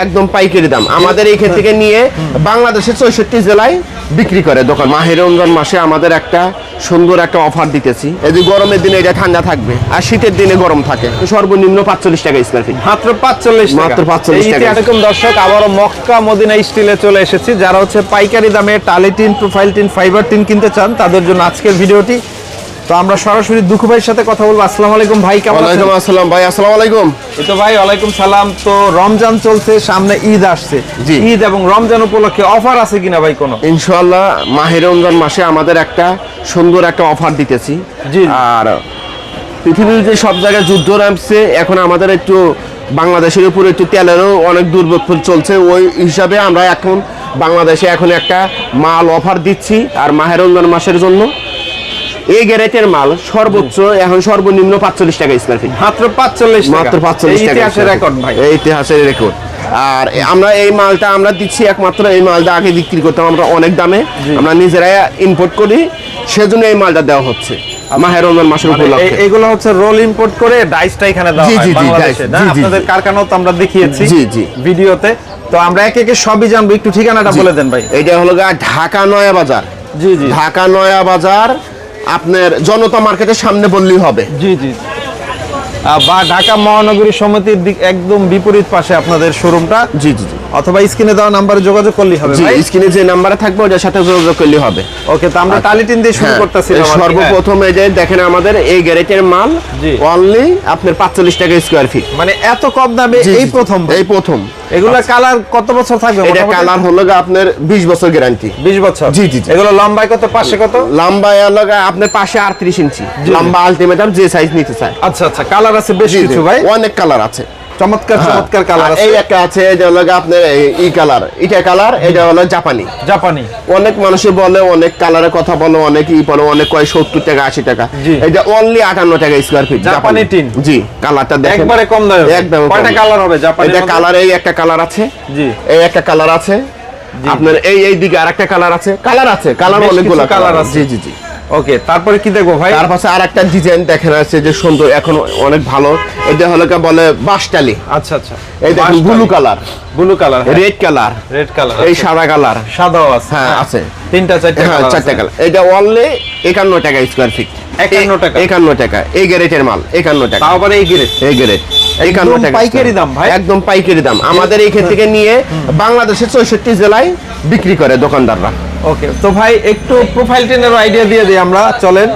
একদম পাইকারি দাম আমাদের এই ক্ষেত্র থেকে নিয়ে বাংলাদেশের ৬৪ জেলায় বিক্রি করে দোকান। মাহে রমজান মাসে আমাদের একটা সুন্দর একটা অফার দিতেছি। এই যে গরমের দিনে এটা ঠান্ডা থাকবে আর শীতের দিনে গরম থাকে। সর্বনিম্ন ৪৫ টাকা স্কয়ার ফিট, মাত্র ৪৫ টাকা। মাত্র ৪৫ টাকা। এরকম দর্শক আবারও মক্কা মদিনা স্টিলে চলে এসেছি। যারা হচ্ছে পাইকারি দামে টালি tin, profile tin, fibre tin কিনতে চান তাদের জন্য আজকের ভিডিওটি। তো আমরা সরাসরি দুঃখু ভাইয়ের সাথে কথা বলবো। আসসালামু আলাইকুম ভাই, কেমন আছেন? ওয়ালাইকুম আসসালাম ভাই, আসসালামু আলাইকুম। এই তো ভাই ওয়ালাইকুম সালাম। তো রমজান চলছে, সামনে ঈদ আসছে। জি। ঈদ এবং রমজান উপলক্ষে অফার আছে কিনা ভাই কোনো? ইনশাআল্লাহ মাহে রমজান মাসে আমাদের একটা সুন্দর একটা অফার দিতেছি। জি। আর পৃথিবীর যে সব জায়গায় যুদ্ধ নামছে, এখন আমাদের একটু বাংলাদেশের উপর একটু তেলেরও অনেক দুর্ভোগ চলছে। ওই হিসাবে আমরা এখন বাংলাদেশে এখন একটা মাল অফার দিচ্ছি। আর মাহে রমজান মাসের জন্য এই গ্যারেটের মাল সর্বোচ্চ এখন সর্বনিম্ন ৪৫ টাকা স্কয়ার ফিট, মাত্র ৪৫ টাকা। মাত্র ৪৫ টাকা। ইতিহাসের রেকর্ড ভাই, এই ইতিহাসের রেকর্ড। আর আমরা এই মালটা আমরা দিচ্ছি একমাত্র, এই মালটা আগে বিক্রি করতাম আমরা অনেক দামে, আমরা নিজেরাই ইম্পোর্ট করি, সেজন্য এই মালটা দেওয়া হচ্ছে মাহে রমজান মাসের উপলক্ষে। এগুলো হচ্ছে রোল ইম্পোর্ট করে ডাইসটা এখানে দেওয়া হয় বাংলাদেশে না? আপনাদের কারখানাও তো আমরা দেখিয়েছি ভিডিওতে। তো আমরা একে একে সবই জানবো, একটু ঠিকানাটা বলে দেন ভাই। এটা হলো ঢাকা নয়া বাজার। জি জি, ঢাকা নয়া বাজার আপনার জনতা মার্কেটের সামনে বললেই হবে। জি জি, বা ঢাকা মহানগরী সমিতির দিক একদম বিপরীত পাশে আপনাদের শোরুমটা। জি জি জি, অথবা স্ক্রিনে দেওয়া নাম্বারে যোগাযোগ করলেই হবে ভাই। স্ক্রিনে যে নাম্বারে থাকবে ওটার সাথে যোগাযোগ করলেই হবে। ওকে, তো আমরা টালি টিন দিয়ে শুরু করতেছি। সর্বপ্রথম এই যে দেখেন আমাদের এই গ্যারেটের মাল অনলি আপনার ৪৫ টাকা স্কয়ার ফিট। মানে এত কম দামে এই প্রথম? এই প্রথম। এগুলা কালার কত বছর থাকবে? এটা কালার হলো আপনার 20 বছর গ্যারান্টি। 20 বছর? জি জি। এগুলো লম্বায় কত, পাশে কত? লম্বায় হলো আপনার পাশে 38 ইঞ্চি লম্বা, আলটিমেটাম যে সাইজ নিতে চায়। আচ্ছা আচ্ছা, কালার আছে বেশ কিছু ভাই, অনেক কালার আছে, চমৎকার চমৎকার কালার আছে। এই একটা আছে, এটা হলো আপনার এই কালার, এটা কালার, এটা হলো জাপানি। জাপানি অনেক মানুষে বলে, অনেক কালারের কথা বলে, অনেক বলে, অনেক কয় 70 টাকা 80 টাকা। এটা অনলি 58 টাকা স্কয়ার ফিট জাপানি টিন। জি, কালারটা দেখেন একবারে কম দামে, একদম। কয়টা কালার হবে জাপানি? এটা কালার, এই একটা কালার আছে, জি, এই একটা কালার আছে, আপনার এই দিকে আরেকটা কালার আছে, কালার অনেকগুলো কালার আছে। জি জি জি। ওকে, তারপরে কি দেখবো ভাই? তার পাশে আরেকটা ডিজাইন দেখেন আছে যে সুন্দর, এখন অনেক ভালো। এটা হলো বলে বাসটালি। আচ্ছা আচ্ছা, এই দেখেন blue colour, blue colour, red colour, red colour, এই সাদা কালার, সাদাও আছে। হ্যাঁ আছে, তিনটা চারটা কালার, চারটা কালার। এটা অনলি 51 টাকা স্কয়ার ফিট। 51 টাকা? 51 টাকা। এই গ্যারেটের মাল 51 টাকা। তাও আবার এই গ্যারেট? এই গ্যারেট 51 টাকা পাইকারি দাম ভাই, একদম পাইকারি দাম আমাদের এই ক্ষেত্র থেকে নিয়ে বাংলাদেশের ৬৪ জেলায় বিক্রি করে দোকানদাররা। ওকে, তো ভাই একটু প্রোফাইল টিনের আইডিয়া দিয়ে দিই আমরা, চলেন।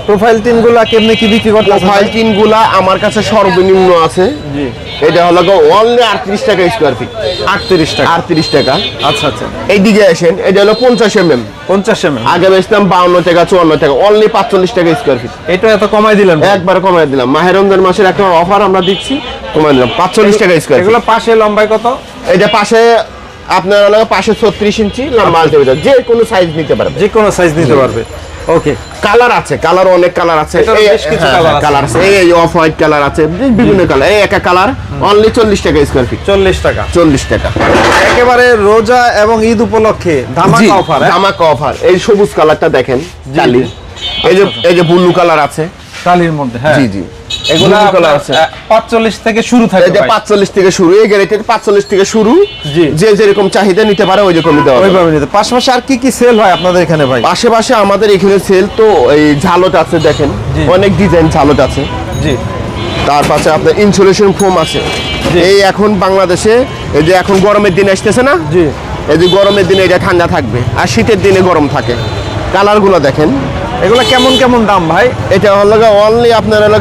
প্রোফাইল টিনগুলা কেমনে কি বিক্রি করতে? প্রোফাইল টিনগুলা আমার কাছে সর্বনিম্ন আছে, জি, এটা হলো অনলি 38 টাকা স্কয়ার ফিট। 38 টাকা? 38 টাকা। আচ্ছা আচ্ছা, এই দিকে আসেন, এটা হলো 50 mm। 50 mm আগে বেচতাম 52 টাকা 54 টাকা, অনলি 45 টাকা স্কয়ার ফিট। এটা এত কমাই দিলেন? একবার কমাই দিলাম, মাহে রমজান মাসের একটা অফার আমরা দিচ্ছি, কমাই দিলাম 45 টাকা স্কয়ার। এগুলো পাশে লম্বায় কত? এটা পাশে আপনার হলো পাশে 36 ইঞ্চি লম্বা, আলটিমেটাম যে কোনো সাইজ নিতে পারবে, যে কোনো সাইজ নিতে পারবে। ওকে, কালার আছে, কালার অনেক কালার আছে, বেশ কিছু কালার আছে, এই অফ হোয়াইট কালার আছে, বিভিন্ন কালার। এই একটা কালার অনলি 40 টাকা স্কয়ার ফিট। 40 টাকা? 40 টাকা। একেবারে রোজা এবং ঈদ উপলক্ষে ধামাকা অফার। ধামাকা অফার। এই সবুজ কালারটা দেখেন, টালি। এই যে ব্লু কালার আছে টালির মধ্যে। হ্যাঁ জি জি, এগুলো কালার আছে 45 থেকে শুরু থাকে। এটা 45 থেকে শুরু, এই গ্যারেটের 45 থেকে শুরু। জি, যে যেরকম চাহিদা নিতে পারে ওই রকমই দেওয়া হবে, ওইভাবে নিতে। পাশাপাশি আর কি কি সেল হয় আপনাদের এখানে ভাই? পাশাপাশি আমাদের এখানে সেল তো এই ঝালট আছে, দেখেন অনেক ডিজাইন ঝালট আছে। জি, তার পাশে আপনার ইনসুলেশন ফোম আছে। এই এখন বাংলাদেশে এই যে এখন গরমের দিন আসতেছে না, জি, এই যে গরমের দিনে এটা ঠান্ডা থাকবে আর শীতের দিনে গরম থাকে। কালারগুলো দেখেন, এগুলো কেমন কেমন দাম ভাই? এটা হলো অনলি আপনার হলো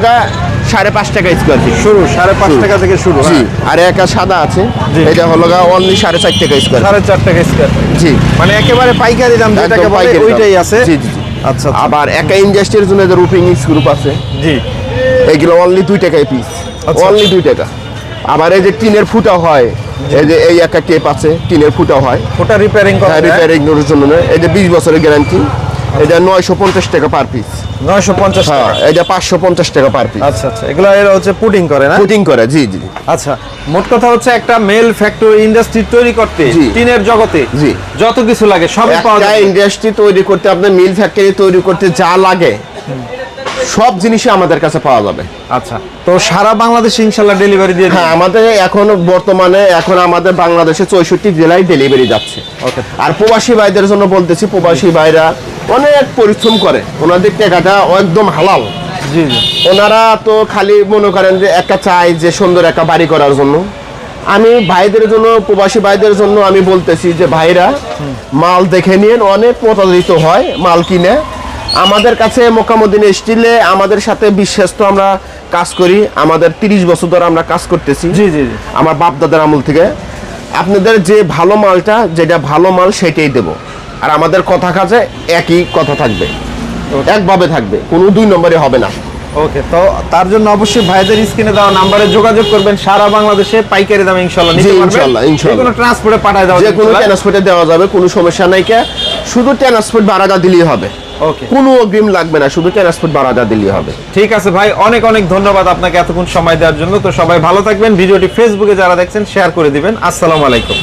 5.5 টাকা স্কয়ার ফিট শুরু, 5.5 টাকা থেকে শুরু। জি, আর একটা সাদা আছে, এটা হলো অনলি 4.5 টাকা স্কয়ার। 4.5 টাকা স্কয়ার। জি, মানে একেবারে পাইকারি দাম যেটাকে বলে ওইটাই আছে। জি জি। আচ্ছা, আবার একটা ইন্ডাস্ট্রির জন্য যে রুফিং গ্রুপ আছে, জি, এইগুলো অনলি 2 টাকায় পিস, অনলি 2 টাকা। আবার এই যে টিনের ফুটা হয়, এই যে এই একটা টেপ আছে, টিনের ফুটা হয়, ওটা রিপেয়ারিং করা, রিপেয়ারিং এর জন্য। এই যে 20 বছরের গ্যারান্টি, এটা 950 টাকা পার পিস। 950 টাকা? এটা 550 টাকা পার পিস। আচ্ছা আচ্ছা, এগুলো এরা হচ্ছে পুটিং করে না? পুটিং করে, জি জি। আচ্ছা, মোট কথা হচ্ছে একটা মেল ফ্যাক্টরি ইন্ডাস্ট্রি তৈরি করতে টিনের জগতে জি যত কিছু লাগে সবই পাওয়া যায়। ইন্ডাস্ট্রি তৈরি করতে, আপনার মিল ফ্যাক্টরি তৈরি করতে যা লাগে সব জিনিসই আমাদের কাছে পাওয়া যাবে। আচ্ছা, তো সারা বাংলাদেশে ইনশাল্লাহ ডেলিভারি দিয়ে দিবেন? হ্যাঁ, আমাদের এখন বর্তমানে আমাদের বাংলাদেশে 64 জেলায় ডেলিভারি যাচ্ছে। ওকে। আর প্রবাসী ভাইদের জন্য বলতেছি, প্রবাসী ভাইরা অনেক পরিশ্রম করে, ওনাদের টাকাটা একদম হালাল। জি জি। ওনারা তো খালি মনে করেন যে একটা চাই যে সুন্দর একটা বাড়ি করার জন্য। আমি ভাইদের জন্য, প্রবাসী ভাইদের জন্য আমি বলতেছি যে ভাইরা মাল দেখে নিন, অনেক প্রতারিত হয় মাল কিনে। আমাদের কাছে মক্কা মদিনা স্টিলে আমাদের সাথে বিশ্বস্ত আমরা কাজ করি, আমাদের 30 বছর ধরে আমরা কাজ করতেছি। জি জি জি। আমার বাপ দাদার আমল থেকে। আপনাদের যে ভালো মালটা, যেটা ভালো মাল সেটাই দেব। আর আমাদের কথা কাজে একই কথা থাকবে, একভাবে থাকবে, কোনো 2 নম্বরে হবে না। ওকে, তো তার জন্য অবশ্যই ভাইদের স্ক্রিনে দেওয়া নাম্বারে যোগাযোগ করবেন। সারা বাংলাদেশে পাইকারি দামে ইনশাআল্লাহ নিতে পারবেন। ইনশাআল্লাহ, ইনশাআল্লাহ। কোনো ট্রান্সপোর্টে পাঠায় দাও, যে কোনো ট্রান্সপোর্টে দেওয়া যাবে, কোনো সমস্যা নাই। শুধু ট্রান্সপোর্ট ভাড়াটা দিলেই হবে। ওকে, কোনো অগ্রিম লাগবে না, শুধু ট্রান্সপোর্ট ভাড়াটা দিলেই হবে। ঠিক আছে ভাই, অনেক অনেক ধন্যবাদ আপনাকে এতক্ষণ সময় দেওয়ার জন্য। তো সবাই ভালো থাকবেন। ভিডিওটি ফেসবুকে যারা দেখছেন শেয়ার করে দিবেন। আসসালামু আলাইকুম।